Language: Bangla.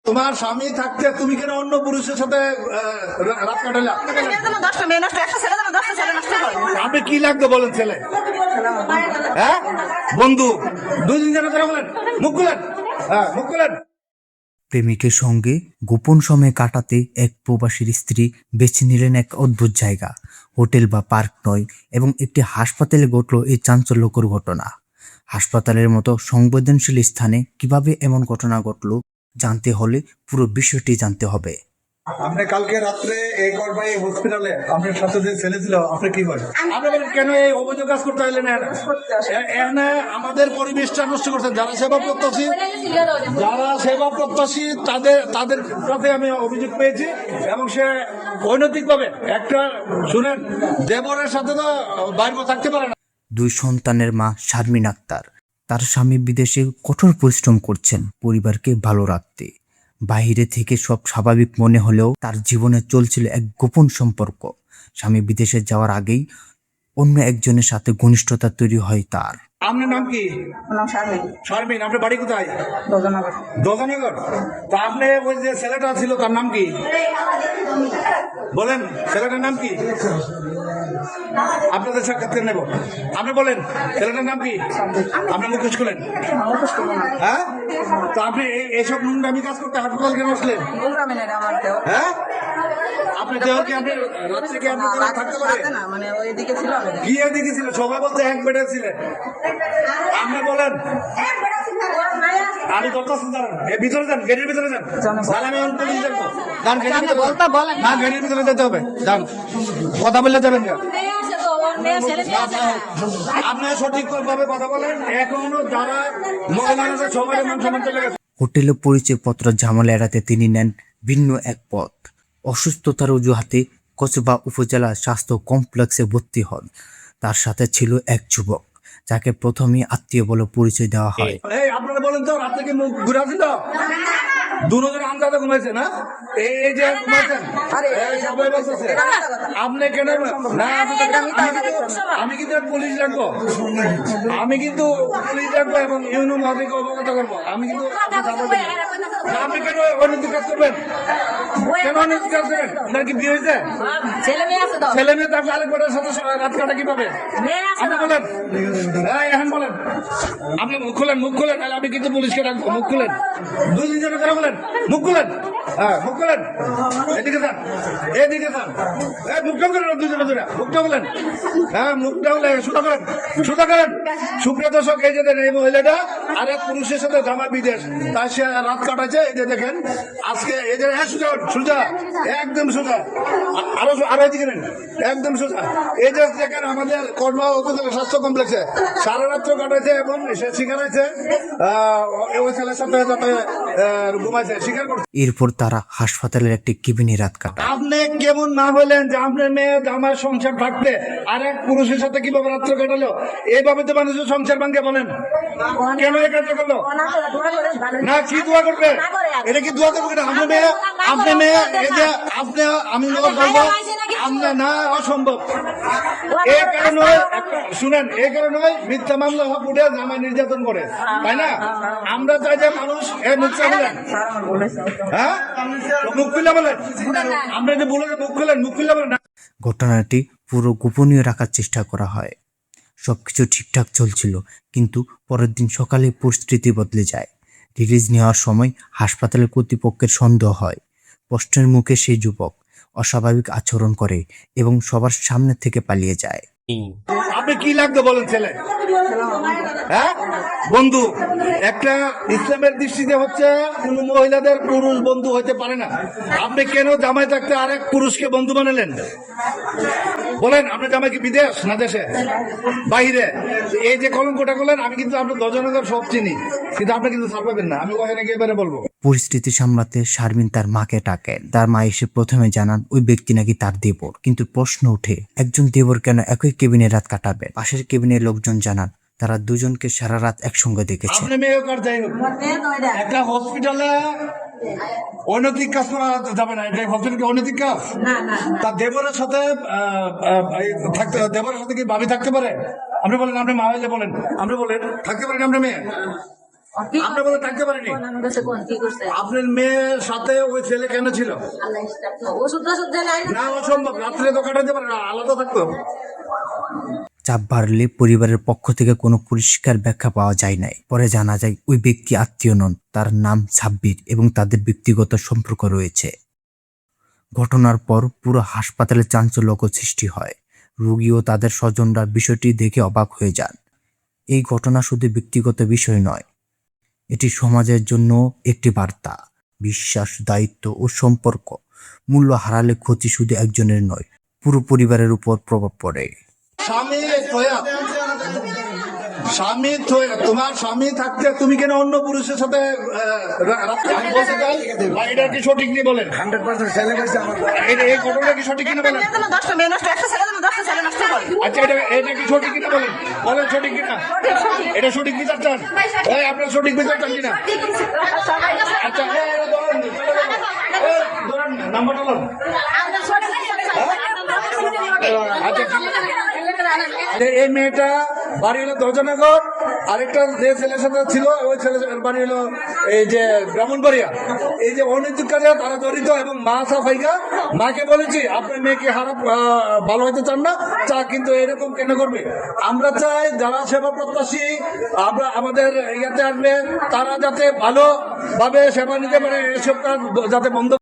তোমার স্বামী থাকতে তুমি কেন অন্য পুরুষের সাথে রাত কাটালে? আপনি কি লাগতো বলেন ছেলে? হ্যাঁ বন্ধু, 2 দিন যেন বলেন, মুখ খুলেন, হ্যাঁ মুখ খুলেন। প্রেমিকের সঙ্গে গোপন সময় কাটাতে এক প্রবাসীর স্ত্রী বেছে নিলেন এক অদ্ভুত জায়গা, হোটেল বা পার্ক নয়, এবং একটি হাসপাতালে ঘটল এই চাঞ্চল্যকর ঘটনা। হাসপাতালের মতো সংবেদনশীল স্থানে কিভাবে এমন ঘটনা ঘটল জানতে হলে পুরো বিষয়টি জানতে হবে। আপনি কালকে রাত্রে এই করবাই হসপিটালে আপনার সাথে যে ছেলে ছিল, আপনি কি করেন? আপনি বলেন কেন এই অবৈধ কাজ করতে এলেন? এখানে আমাদের পরিবেশটা নষ্ট করছেন। যারা সেবা প্রত্যাশী তাদের কাছে আমি অভিযোগ পেয়েছি, এবং সে অনৈতিক ভাবে একটা শুনেন, দেবরের সাথে তো বাইরে থাকতে পারে না। 2 সন্তানের মা শারমিন আক্তার, তার স্বামী বিদেশে কঠোর পরিশ্রম করছেন পরিবারকে ভালো রাখতে। বাইরে থেকে সব স্বাভাবিক মনে হলেও তার জীবনে চলছিল এক গোপন সম্পর্ক। স্বামী বিদেশে যাওয়ার আগেই অন্য একজনের সাথে ঘনিষ্ঠতা তৈরি হয় তার। আপনার নাম কি? শারমিন। আপনার বাড়ি কোথায়? দোজানগর। তা আপনি ওই যে ছেলেটা ছিল তার নাম কি বলেন? ছেলেটার নাম কি? আপনাদের সাক্ষাৎকার নেব। আপনি বলেন ছেলেটার নাম কি? আপনি মুখোশ খুলেন। হ্যাঁ, তো আপনি এইসব নোংরামি কাজ করতে হাসপাতাল কেন আসলেন? হ্যাঁ, আপনি দেহ কি আপনি রাত্রে কি আপনি থাকতে পারেন? কি এদিকে ছিল? সবাই বলতে এক বেডে ছিলেন। আপনি বলেন। আমি করতেছি, ভিতরে যান, গেটের ভিতরে যান। আমি পুলিশ যাবো, যান গেটের ভিতরে। না, গেটের ভিতরে যেতে হবে, যান, কথা বললে যাবেন না। আপনি সঠিকভাবে কথা বলেন। এখনো যারা মহিলারা সবাই মান সম্মান চলে গেছে। হোটেলে পরিচয়পত্র ঝামেলা এড়াতে তিনি নেন ভিন্ন এক পথ। অসুস্থতার অজুহাতে কসবা উপজেলা স্বাস্থ্য কমপ্লেক্সে ভর্তি হন। তার সাথে ছিল এক যুবক, যাকে প্রথমেই আত্মীয় বলে পরিচয় দেওয়া হয়। আপনারা বলেন তো, রাত থেকে মুখ ঘুরে আসেন তো? দুজনে আন্দাজে ঘুমাইছে না? এই যে ঘুমাইছেন, সবাই বলতেছে আপনি কেন না? আমি কিন্তু পুলিশ রাখবো, এবং ইউনো মহাদিকে অবগত করবো। আমি কিন্তু আপনি কেন অনৈতিক কাজ করবেন? কেন অনৈতিক কাজ করবেন? আপনার কি বিয়ে হয়েছে? ছেলে মেয়ে থাকলে আরেকবারের সাথে রাত কাটা কিভাবে? আপনি বলেন, এখন বলেন, আপনি মুখ খুলেন, তাহলে আমি কিন্তু পুলিশকে রাখবো। মুখ খুলেন, 2 দিন যেন বলেন, মুখ খুলেন, হ্যাঁ মুখ খুলেন, এদিকে যান, মুখটা করেন, 2 জনের ধরে মুখটা বলেন, হ্যাঁ মুখটা বলে সুতা করেন। সুপ্রিয় দর্শক, এই যে দেখেন, এই মহিলাটা আর এক পুরুষের সাথে জামা বিদেশ, তাই সে রাত কাটাচ্ছে। এই যে দেখেন আজকে, এই যে সোজা, একদম সোজা, আরো এদিকে নেন, একদম সোজা। এই যে দেখেন আমাদের কসবা উপজেলা স্বাস্থ্য কমপ্লেক্সে সারা রাত্র কাটাইছে, এবং সে স্বীকার হয়েছে ওই ছেলের সাথে ঘুমাইছে, স্বীকার করছে। এরপর তারা হাসপাতালের একটি কেবিনে রাত কাটায়। আপনি কেমন না হইলেন যে আপনার মেয়ে আমার সংসার থাকতে আর এক পুরুষের সাথে কিভাবে রাত্র কাটালো? এইভাবে তো মানুষের সংসার ভাঙ্গে। বলেন কেন এই কাজটা করলো? না, কি দোয়া করবে? এটা কি দোয়া করবে? আপনি মেয়ে এই যে আপনি, আমি বলবো আপনি না, অসম্ভব। এই কারণে শুনেন, এই কারণে মিথ্যা মামলা উঠে জামাই নির্যাতন করে, তাই না? আমরা চাই যে মানুষ মুখটা বলেন, হ্যাঁ মুখ খুলে বলেন, আমরা যে বলে মুখ খুলে বলেন। ঘটনাটি পুরো গোপনীয় রাখার চেষ্টা করা হয়। সবকিছু ঠিকঠাক চলছিল, কিন্তু পরের দিন সকালে পরিস্থিতি বদলে যায়। রিলিজ নেওয়ার সময় হাসপাতালের কর্তৃপক্ষের সন্দেহ হয় প্রশ্নের মুখে সেই যুবক অস্বাভাবিক আচরণ করে এবং সবার সামনে থেকে পালিয়ে যায়। আপনি কি লাগতো বলেন ছেলে? হ্যাঁ বন্ধু, একটা ইসলামের দৃষ্টিতে হচ্ছে কোন মহিলাদের পুরুষ বন্ধু হইতে পারে না। আপনি কেন জামাই থাকতে আরেক পুরুষকে বন্ধু বানালেন? বলেন, আপনার জামাই কি বিদেশ না দেশে? বাইরে। এই যে কলঙ্কটা করলেন, আমি কিন্তু আপনার দশজনের সব চিনি, কিন্তু আপনি কিন্তু ছাড় পাবেন না। আমি ওখানে গিয়ে এবারে বলবো। পরিস্থিতি সামলাতে শারমিন তার মাকে ডাকেন। তার মা এসে প্রথমে জানান ওই ব্যক্তি নাকি তার দেবর, কিন্তু প্রশ্ন ওঠে একজন দেবর কেন একই কেবিনে রাত কাটাবে? পাশের কেবিনের লোকজন জানান তারা দুজনকে সারা রাত একসঙ্গে দেখেছে। একটা হসপিটালে অনৈতিক কাজ করা যাবে না। এটা হসপিটাল কি অনৈতিক কাজ? তার দেবরের সাথে কি ভাবি থাকতে পারে? আপনি বলেন, আপনি মা হইলে বলেন, আপনি বলেন থাকতে পারেন আপনার মেয়ে? আপনার বলে থাকতে পারেনি। আপনার মেয়ের সাথে ওই ছেলে কেন ছিল? না, অসম্ভব। রাত্রে তো কাটাতে পারে না, আলাদা থাকতো। চাপ বাড়লে পরিবারের পক্ষ থেকে কোনো পরিষ্কার ব্যাখ্যা পাওয়া যায় নাই। পরে জানা যায় ওই ব্যক্তি আত্মীয় নন, তার নাম সাব্বির এবং তাদের ব্যক্তিগত সম্পর্ক রয়েছে। ঘটনার পর পুরো হাসপাতালে চাঞ্চল্যকর সৃষ্টি হয়। রোগী ও তাদের স্বজনরা বিষয়টি দেখে অবাক হয়ে যান। এই ঘটনা শুধু ব্যক্তিগত বিষয় নয়, এটি সমাজের জন্য একটি বার্তা। বিশ্বাস, দায়িত্ব ও সম্পর্ক মূল্য হারালে ক্ষতি শুধু একজনের নয়, পুরো পরিবারের উপর প্রভাব পড়ে। তোমার স্বামী থাকতে তুমি কেন অন্য পুরুষের সাথে আমি বলতে চাই, এটা কি সঠিক নেই বলেন? 100% ছেলে বলছে আমার। এই ঘটনা কি সঠিক কিনা বলেন? আচ্ছা, এটা কি সঠিক কিনা বলেন? বলেন সঠিক কিনা? এটা সঠিক বিচার চান? আপনার সঠিক বিচার চান কিনা? আচ্ছা, নাম্বারটা বলুন। এই মেয়েটা বাড়ি হলো দর্জনগর, আরেকটা যে ছেলের সাথে ছিল ওই ছেলের বাড়ি হলো এই যে ব্রাহ্মণবাড়িয়া। এই যে অনৈতিক কাজে তারা জড়িত এবং মা সাফাইকা। মাকে বলেছি আপনার মেয়েকে ভালো হতে চান না, চা কিন্তু এরকম কেন করবে? আমরা চাই যারা সেবা প্রত্যাশী আমরা আমাদের ইয়াতে আসবে তারা যাতে ভালোভাবে সেবা নিতে পারে, এসব কাজ যাতে বন্ধ